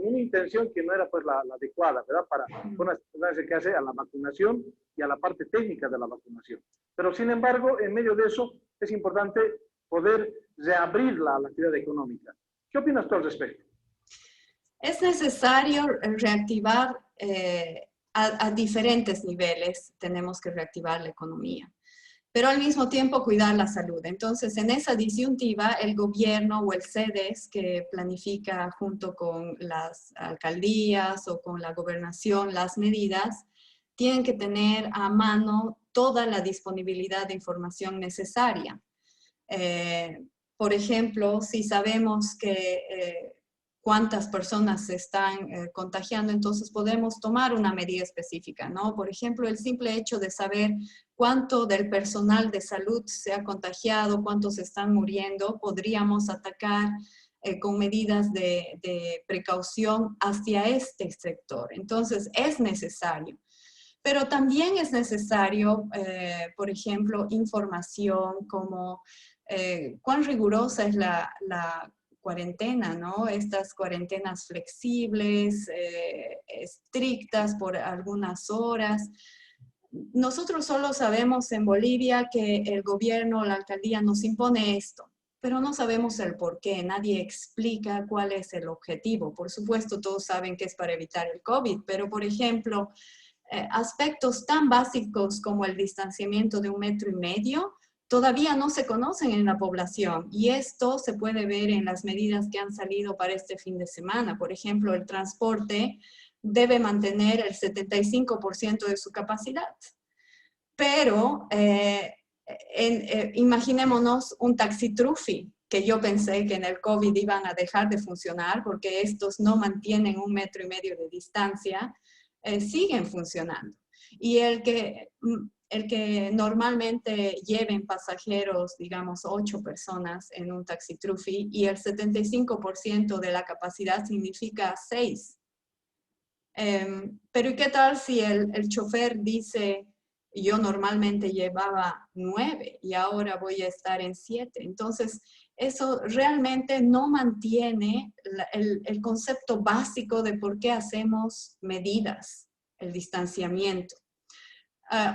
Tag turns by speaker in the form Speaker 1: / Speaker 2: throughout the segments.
Speaker 1: una intención que no era pues la adecuada, ¿verdad? Para ponerse que hace a la vacunación y a la parte técnica de la vacunación. Pero sin embargo, en medio de eso, es importante poder reabrir la actividad económica. ¿Qué opinas tú al respecto?
Speaker 2: Es necesario reactivar a diferentes niveles, tenemos que reactivar la economía, pero al mismo tiempo cuidar la salud. Entonces, en esa disyuntiva, el gobierno o el CEDES, que planifica junto con las alcaldías o con la gobernación las medidas, tienen que tener a mano toda la disponibilidad de información necesaria. Por ejemplo, si sabemos que cuántas personas se están contagiando, entonces podemos tomar una medida específica, ¿no? Por ejemplo, el simple hecho de saber cuánto del personal de salud se ha contagiado, cuántos están muriendo, podríamos atacar con medidas de precaución hacia este sector. Entonces, es necesario. Pero también es necesario, por ejemplo, información como cuán rigurosa es la cuarentena, ¿no? Estas cuarentenas flexibles, estrictas por algunas horas. Nosotros solo sabemos en Bolivia que el gobierno o la alcaldía nos impone esto, pero no sabemos el por qué, nadie explica cuál es el objetivo. Por supuesto, todos saben que es para evitar el COVID, pero por ejemplo, aspectos tan básicos como el distanciamiento de 1,5 metros todavía no se conocen en la población y esto se puede ver en las medidas que han salido para este fin de semana. Por ejemplo, el transporte debe mantener el 75% de su capacidad, pero imaginémonos un taxi-trufi, que yo pensé que en el COVID iban a dejar de funcionar porque estos no mantienen 1,5 metros de distancia, siguen funcionando. Y el que normalmente lleven pasajeros, digamos 8 personas en un taxi trufi y el 75% de la capacidad significa 6. Pero ¿y qué tal si el chofer dice, yo normalmente llevaba 9 y ahora voy a estar en 7? Entonces, eso realmente no mantiene el concepto básico de por qué hacemos medidas, el distanciamiento.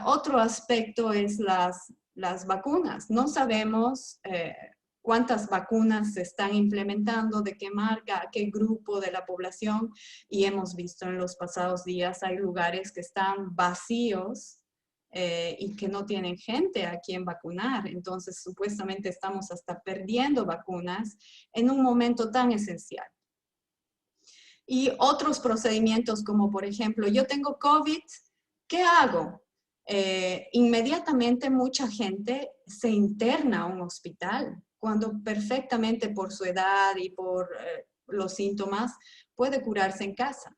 Speaker 2: Otro aspecto es las vacunas. No sabemos cuántas vacunas se están implementando, de qué marca, a qué grupo de la población, y hemos visto en los pasados días hay lugares que están vacíos y que no tienen gente a quien vacunar. Entonces, supuestamente estamos hasta perdiendo vacunas en un momento tan esencial. Y otros procedimientos como, por ejemplo, yo tengo COVID, ¿qué hago? Inmediatamente mucha gente se interna a un hospital, cuando perfectamente por su edad y por los síntomas puede curarse en casa.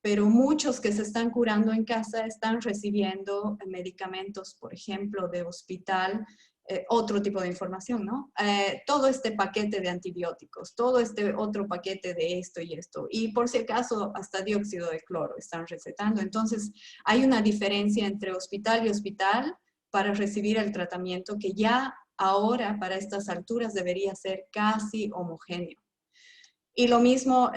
Speaker 2: Pero muchos que se están curando en casa están recibiendo medicamentos, por ejemplo, de hospital, otro tipo de información, ¿no? Todo este paquete de antibióticos, todo este otro paquete de esto y esto. Y por si acaso, hasta dióxido de cloro están recetando. Entonces, hay una diferencia entre hospital y hospital para recibir el tratamiento que ya ahora, para estas alturas, debería ser casi homogéneo. Y lo mismo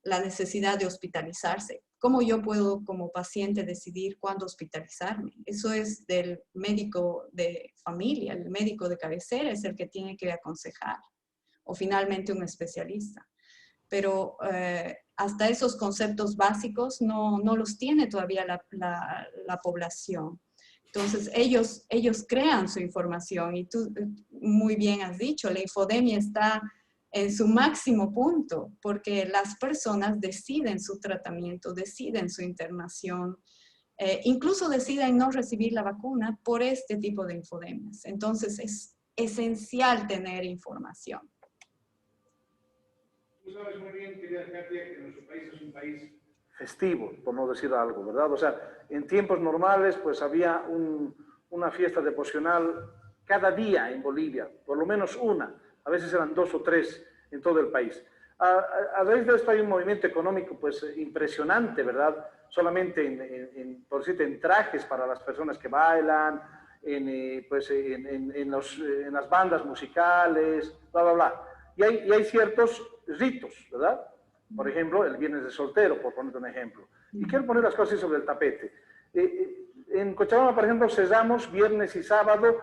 Speaker 2: la necesidad de hospitalizarse. ¿Cómo yo puedo como paciente decidir cuándo hospitalizarme? Eso es del médico de familia, el médico de cabecera es el que tiene que aconsejar, o finalmente un especialista. Pero hasta esos conceptos básicos no los tiene todavía la población. Entonces ellos crean su información y tú muy bien has dicho, la infodemia está en su máximo punto, porque las personas deciden su tratamiento, deciden su internación, incluso deciden no recibir la vacuna por este tipo de infodemias. Entonces es esencial tener información.
Speaker 1: Tú sabes muy bien, querida Katia, que nuestro país es un país festivo, por no decir algo, ¿verdad? O sea, en tiempos normales pues había una fiesta devocional cada día en Bolivia, por lo menos una. A veces eran 2 o 3 en todo el país. A raíz de esto hay un movimiento económico pues impresionante, ¿verdad? Solamente por decirte, en trajes para las personas que bailan, en las bandas musicales, bla, bla, bla. Y hay ciertos ritos, ¿verdad? Por ejemplo, el viernes de soltero, por ponerte un ejemplo. Y quiero poner las cosas sobre el tapete. En Cochabamba, por ejemplo, cesamos viernes y sábado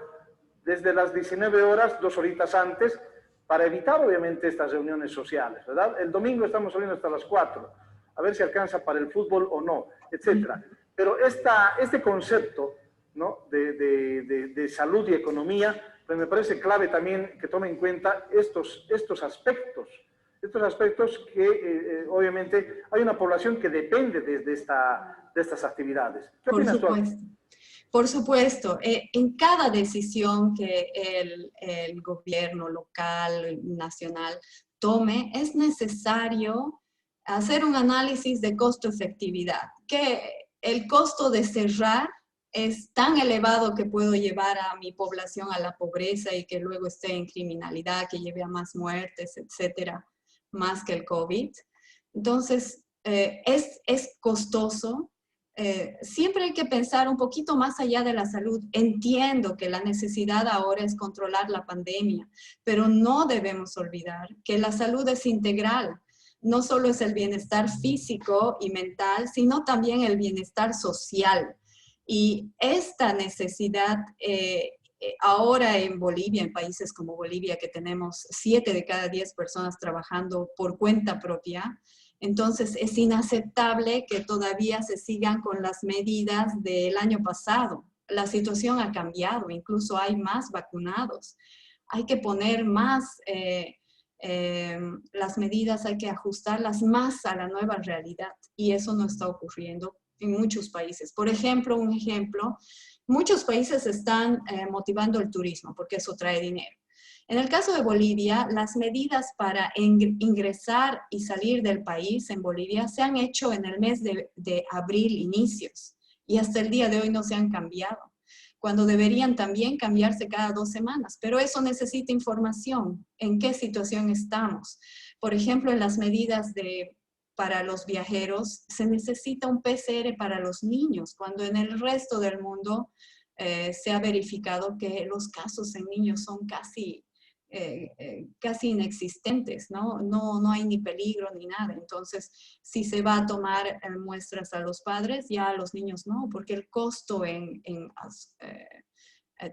Speaker 1: desde las 19 horas, 2 horitas antes, para evitar, obviamente, estas reuniones sociales, ¿verdad? El domingo estamos saliendo hasta las 4, a ver si alcanza para el fútbol o no, etcétera. Pero este concepto, ¿no?, de salud y economía, pues me parece clave también que tome en cuenta estos aspectos que obviamente hay una población que depende de estas actividades. ¿Qué opinas tú?
Speaker 2: Por supuesto, en cada decisión que el gobierno local, nacional tome, es necesario hacer un análisis de costo-efectividad, que el costo de cerrar es tan elevado que puedo llevar a mi población a la pobreza y que luego esté en criminalidad, que lleve a más muertes, etcétera, más que el COVID. Entonces, es costoso. Siempre hay que pensar un poquito más allá de la salud. Entiendo que la necesidad ahora es controlar la pandemia, pero no debemos olvidar que la salud es integral. No solo es el bienestar físico y mental, sino también el bienestar social. Y esta necesidad, ahora en Bolivia, en países como Bolivia, que tenemos 7 de cada 10 personas trabajando por cuenta propia, entonces es inaceptable que todavía se sigan con las medidas del año pasado. La situación ha cambiado, incluso hay más vacunados. Hay que poner más, las medidas hay que ajustarlas más a la nueva realidad y eso no está ocurriendo en muchos países. Por ejemplo, muchos países están motivando el turismo porque eso trae dinero. En el caso de Bolivia, las medidas para ingresar y salir del país en Bolivia se han hecho en el mes de abril inicios y hasta el día de hoy no se han cambiado, cuando deberían también cambiarse cada 2 semanas. Pero eso necesita información, en qué situación estamos. Por ejemplo, en las medidas para los viajeros se necesita un PCR para los niños, cuando en el resto del mundo se ha verificado que los casos en niños son casi inexistentes, ¿no? No hay ni peligro ni nada. Entonces, si se va a tomar muestras a los padres, ya a los niños no, porque el costo en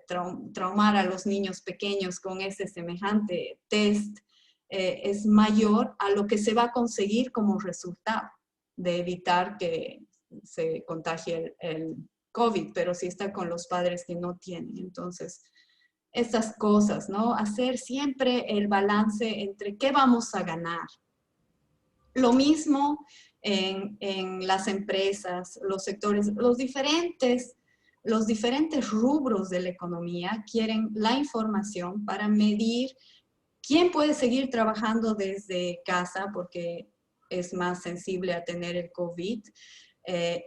Speaker 2: traumar a los niños pequeños con ese semejante test es mayor a lo que se va a conseguir como resultado de evitar que se contagie el COVID, pero si está con los padres que no tienen. Entonces, estas cosas, ¿no? Hacer siempre el balance entre qué vamos a ganar. Lo mismo en las empresas, los sectores, los diferentes rubros de la economía quieren la información para medir quién puede seguir trabajando desde casa porque es más sensible a tener el COVID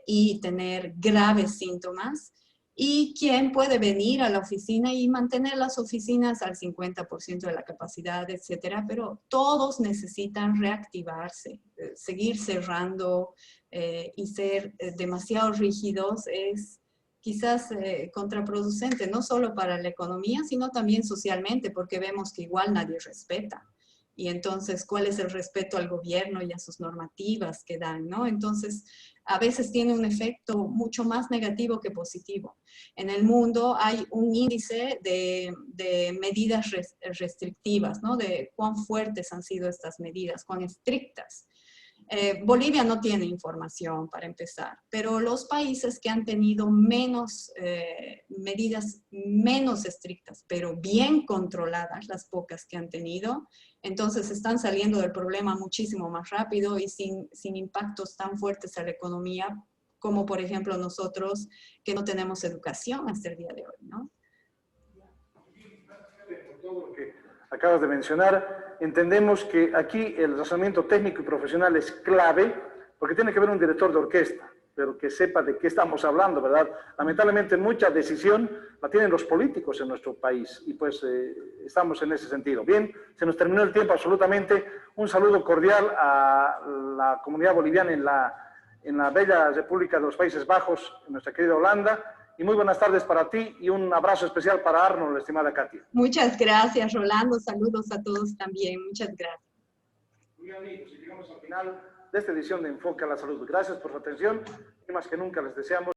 Speaker 2: y tener graves síntomas, y quién puede venir a la oficina y mantener las oficinas al 50% de la capacidad, etcétera. Pero todos necesitan reactivarse. Seguir cerrando y ser demasiado rígidos es quizás contraproducente, no solo para la economía, sino también socialmente, porque vemos que igual nadie respeta. Y entonces, ¿cuál es el respeto al gobierno y a sus normativas que dan, ¿no? Entonces, a veces tiene un efecto mucho más negativo que positivo. En el mundo hay un índice de medidas restrictivas, ¿no? De cuán fuertes han sido estas medidas, cuán estrictas. Bolivia no tiene información para empezar, pero los países que han tenido medidas menos estrictas, pero bien controladas, las pocas que han tenido, entonces están saliendo del problema muchísimo más rápido y sin impactos tan fuertes a la economía, como por ejemplo nosotros que no tenemos educación hasta el día de hoy, ¿no?
Speaker 1: Por todo lo que acabas de mencionar, entendemos que aquí el razonamiento técnico y profesional es clave, porque tiene que haber un director de orquesta, pero que sepa de qué estamos hablando, ¿verdad? Lamentablemente mucha decisión la tienen los políticos en nuestro país y pues estamos en ese sentido. Bien, se nos terminó el tiempo absolutamente. Un saludo cordial a la comunidad boliviana en la bella República de los Países Bajos, en nuestra querida Holanda. Y muy buenas tardes para ti y un abrazo especial para Arnold, estimada Katia.
Speaker 2: Muchas gracias, Rolando. Saludos a todos también. Muchas gracias.
Speaker 1: Bien amigos, y llegamos al final de esta edición de Enfoque a la Salud. Gracias por su atención y más que nunca les deseamos